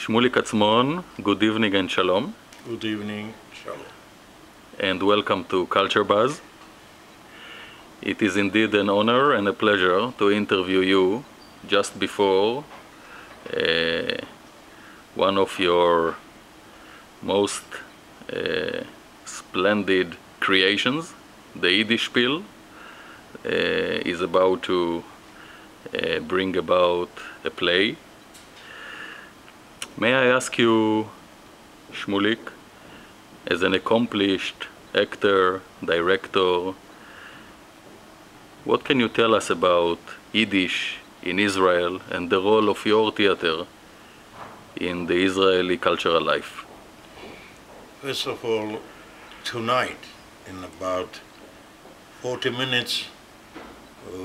Shmulik Atzmon, good evening and shalom. Good evening, shalom. And welcome to CultureBuzz. It is indeed an honor and a pleasure to interview you just before one of your most splendid creations, the Yiddishpiel, is about to bring about a play. May I ask you, Shmulik, as an accomplished actor, director, what can you tell us about Yiddish in Israel and the role of your theater in the Israeli cultural life? First of all, tonight, in about 40 minutes,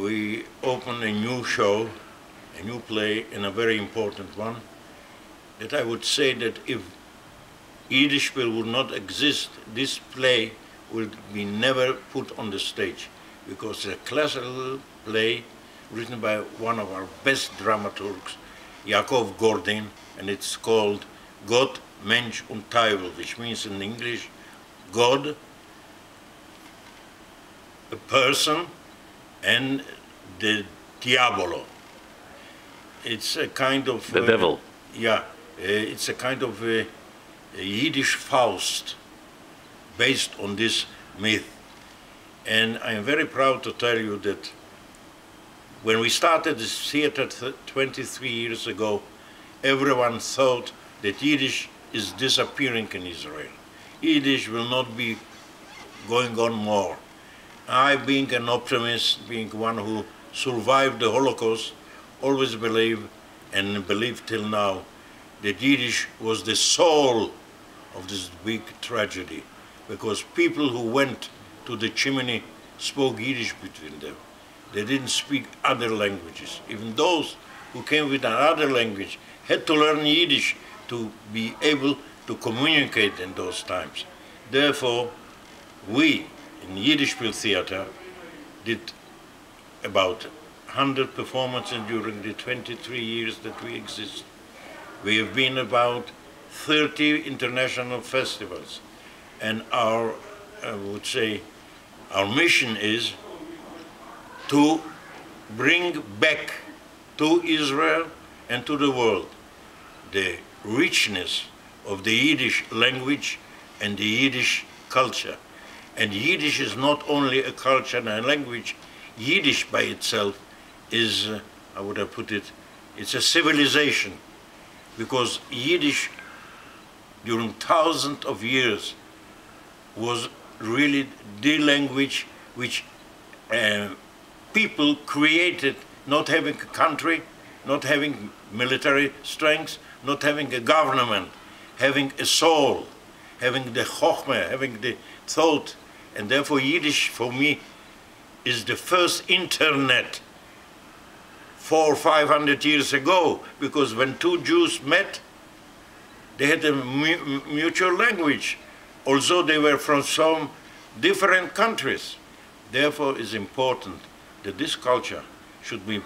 we open a new show, a new play, and a very important one, that I would say that if Yiddishpiel would not exist, this play would be never put on the stage, because it's a classical play written by one of our best dramaturgs, Yaakov Gordin, and it's called Gott, Mensch und Teufel, which means in English, God, a person, and the diabolo. It's a kind of... The devil. Yeah, it's a kind of a Yiddish Faust based on this myth. And I'm very proud to tell you that when we started this theater 23 years ago, everyone thought that Yiddish is disappearing in Israel. Yiddish will not be going on more. I, being an optimist, being one who survived the Holocaust, always believe, and believe till now, that Yiddish was the soul of this big tragedy, because people who went to the chimney spoke Yiddish between them. They didn't speak other languages. Even those who came with another language had to learn Yiddish to be able to communicate in those times. Therefore, we in Yiddishpiel Theater did about 100 performances during the 23 years that we exist. We have been about 30 international festivals, and our, I would say, our mission is to bring back to Israel and to the world the richness of the Yiddish language and the Yiddish culture. And Yiddish is not only a culture and a language. Yiddish by itself is, how would I put it, it's a civilization, because Yiddish during thousands of years was really the language which people created, not having a country, not having military strength, not having a government, having a soul, having the chokhmah, having the thought. And therefore Yiddish, for me, is the first internet 400 or 500 years ago, because when two Jews met, they had a mutual language, although they were from some different countries. Therefore, it's important that this culture should be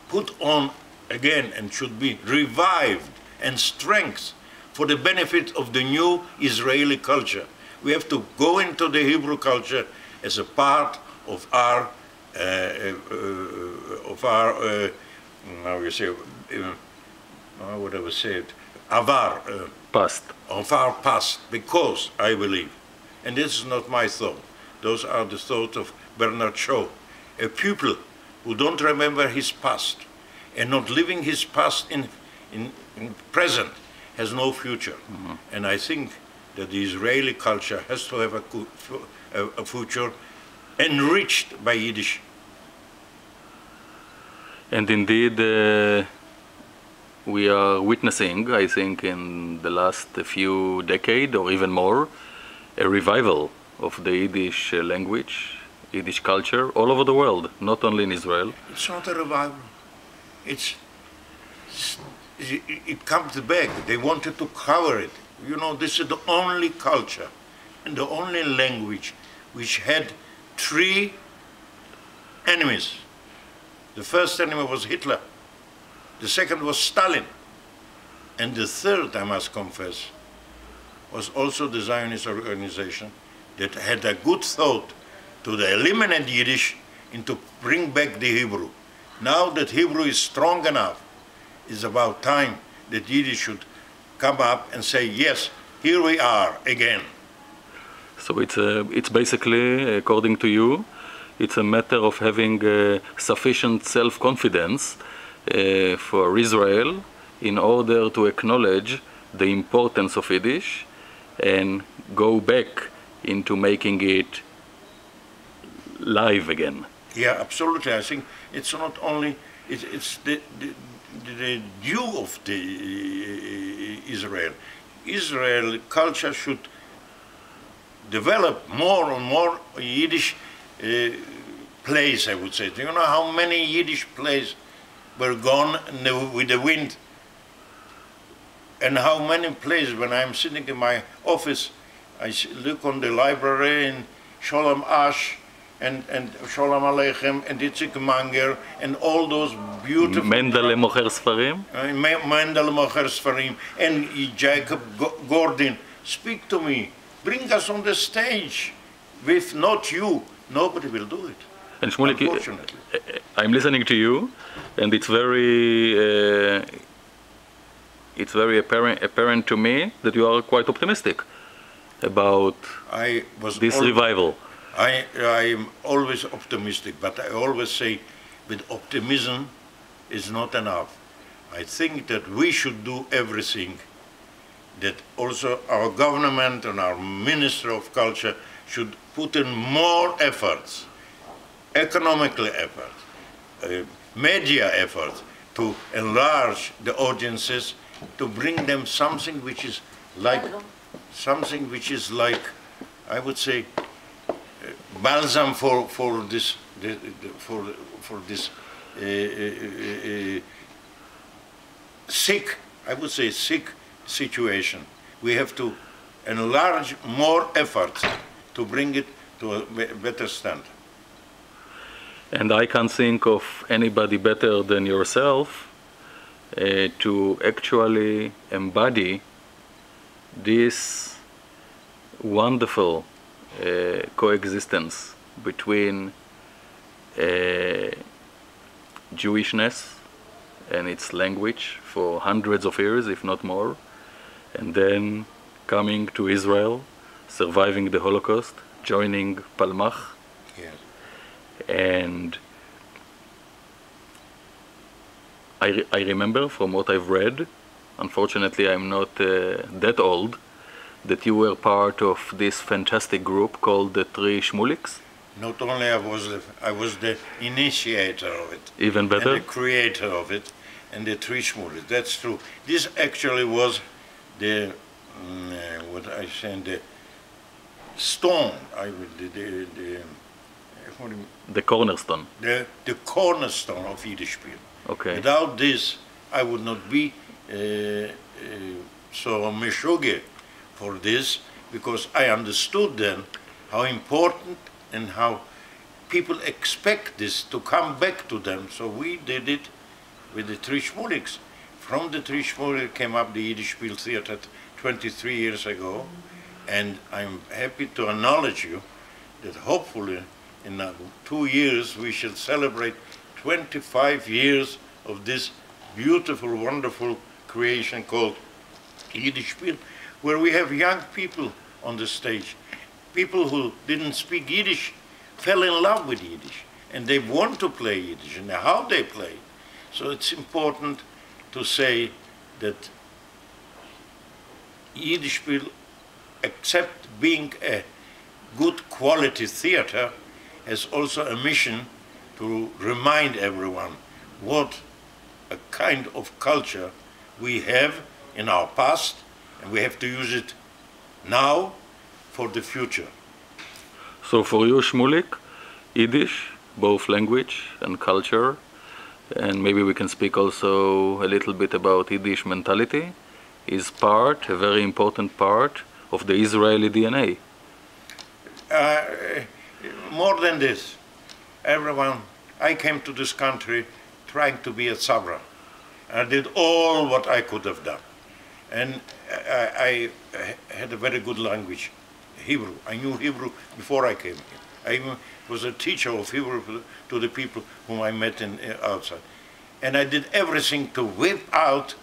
put on again and should be revived and strengthened for the benefit of the new Israeli culture. We have to go into the Hebrew culture as a part of our how you say, how would I say it, avar, Past. of our past, because I believe, and this is not my thought, those are the thoughts of Bernard Shaw, a pupil who don't remember his past and not living his past in present has no future. Mm-hmm. And I think that the Israeli culture has to have a future enriched by Yiddish. And indeed, we are witnessing, I think, in the last few decades or even more, a revival of the Yiddish language, Yiddish culture, all over the world, not only in Israel. It's not a revival. It comes back. They wanted to cover it. You know, this is the only culture and the only language which had 3 enemies. The first enemy was Hitler. The second was Stalin. And the third, I must confess, was also the Zionist organization that had a good thought to eliminate Yiddish and to bring back the Hebrew. Now that Hebrew is strong enough, it's about time that Yiddish should come up and say, yes, here we are again. So it's basically, according to you, it's a matter of having sufficient self-confidence for Israel in order to acknowledge the importance of Yiddish and go back into making it live again. Yeah, absolutely. I think it's not only, it's the due of the Israel. Israel culture should develop more and more Yiddish plays, I would say. Do you know how many Yiddish plays were gone with the wind? And how many plays, when I'm sitting in my office, I look on the library in Sholem Ash and Sholem Aleichem and Itzik Manger and all those beautiful... Mendele Mocher Sfarim? Mendele Mocher Sfarim and Jacob Gordon. Speak to me. Bring us on the stage. If not you, nobody will do it. And Shmulik, unfortunately. I'm listening to you, and it's very apparent to me that you are quite optimistic about this revival. I'm always optimistic, but I always say with optimism is not enough. I think that we should do everything, that also our government and our Minister of Culture should put in more efforts, economical efforts, media efforts, to enlarge the audiences, to bring them something which is like, I would say, balsam for this sick, I would say, sick situation. We have to enlarge more efforts to bring it to a better stand. And I can't think of anybody better than yourself to actually embody this wonderful coexistence between Jewishness and its language for hundreds of years, if not more, and then coming to Israel, surviving the Holocaust, joining Palmach. Yes. And I remember from what I've read, unfortunately I'm not that old, that you were part of this fantastic group called the Three Shmuliks. Not only I was the initiator of it, even better, and the creator of it, and the Three Shmuliks. That's true. This actually was the the stone. The cornerstone. The cornerstone of Yiddishpiel. Okay. Without this, I would not be so meshuge for this, because I understood then how important and how people expect this to come back to them. So we did it with the Three Shmuliks. From the Three Shmuliks came up the Yiddish Theater 23 years ago, and I'm happy to acknowledge you that hopefully in 2 years we shall celebrate 25 years of this beautiful, wonderful creation called Yiddishpiel, where we have young people on the stage. People who didn't speak Yiddish fell in love with Yiddish, and they want to play Yiddish, and how they play. So it's important to say that Yiddishpiel, except being a good quality theater, has also a mission to remind everyone what a kind of culture we have in our past, and we have to use it now for the future. So for you, Shmulik, Yiddish, both language and culture, and maybe we can speak also a little bit about Yiddish mentality, is part, a very important part of the Israeli DNA. More than this, everyone, I came to this country trying to be a tzabra. I did all what I could have done. And I had a very good language, Hebrew. I knew Hebrew before I came here. I even was a teacher of Hebrew to the people whom I met outside. And I did everything to whip out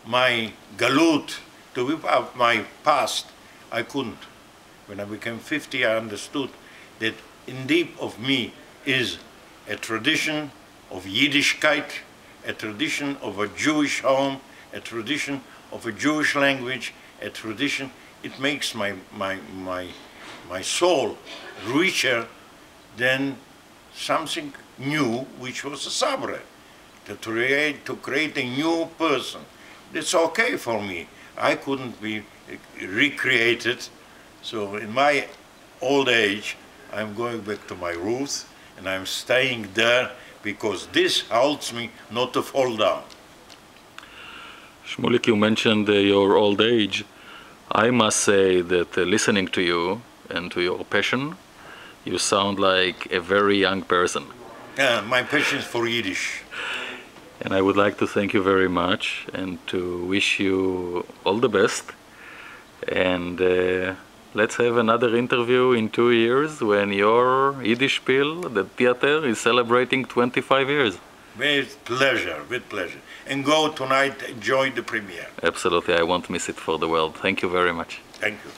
my galut, to whip out my past. I couldn't. When I became 50, I understood that in deep of me is a tradition of Yiddishkeit, a tradition of a Jewish home, a tradition of a Jewish language, a tradition. It makes my soul richer than something new, which was a sabre. To create a new person. It's okay for me. I couldn't be recreated. So in my old age, I'm going back to my roots, and I'm staying there because this helps me not to fall down. Shmulik, you mentioned your old age. I must say that listening to you and to your passion, you sound like a very young person. My passion is for Yiddish. And I would like to thank you very much and to wish you all the best. And let's have another interview in 2 years when your Yiddishpiel, the theater, is celebrating 25 years. With pleasure, with pleasure. And go tonight, enjoy the premiere. Absolutely, I won't miss it for the world. Thank you very much. Thank you.